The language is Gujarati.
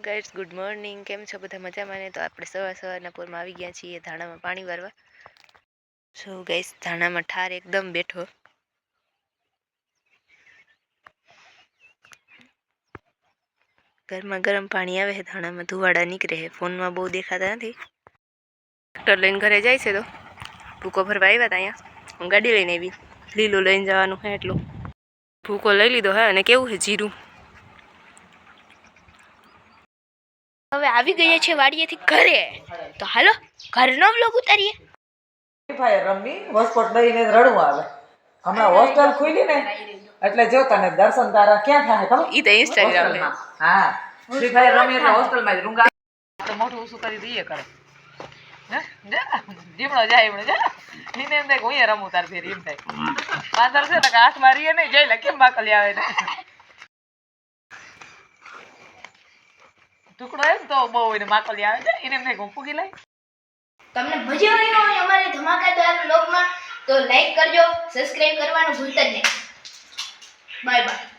ગાઈસ ગુડ મોર્નિંગ, કેમ છો બધા મજામાં ને? તો આપણે સવારના પોરમાં આવી ગયા છીએ ધાણામાં પાણી વારવા. સો ગાઈસ ધાણામાં ઠાર એકદમ બેઠો. ગરમા ગરમ પાણી આવે છે, ધાણામાં ધુવાડા નીકળે છે. ફોનમાં બહુ દેખાતા નથી. ટ્રેક્ટર લઈને ઘરે જાય છે તો ભૂકો ભરવા આવ્યા હતા. અહીંયા હું ગાડી લઈને આવી, લીલું લઈને જવાનું છે એટલું. ભૂકો લઈ લીધો હે અને કેવું છે જીરું. હવે આવી ગઈએ છે વાડીએથી ઘરે, તો હાલો ઘરનો વ્લોગ ઉતારીએ. ભાઈ રમી હોસ્પોટ લઈને રડવું આવે. હમણાં હોસ્ટેલ ખુલી ને એટલે જો તને દર્શન તારા ક્યાં થાય ખબર? ઈ તો ઇન્સ્ટાગ્રામ હે. હા ફ્રી ફાયર રમી એટલે હોસ્ટેલ માં રૂંગા તો મોઢું ઊંચું કરી દઈએ કરે. હે જીમણો જાય એમણે જા એને એમ થાય કે હું રમું તાર ફેર એમ થાય. પાંદર છે ને હાથ મારીએ ને જઈ લે કેમ બાકલી આવે ને ટુકડો એમ તો બહુ એને માકલી આવે છે એને એમ થાય કે હું ફૂગી લઈ. તમને મજા આવી હોય અમારી ધમાકેદાર વ્લોગમાં તો લાઈક કરજો, સબસ્ક્રાઇબ કરવાનું ભૂલતા જ નહીં. Bye bye.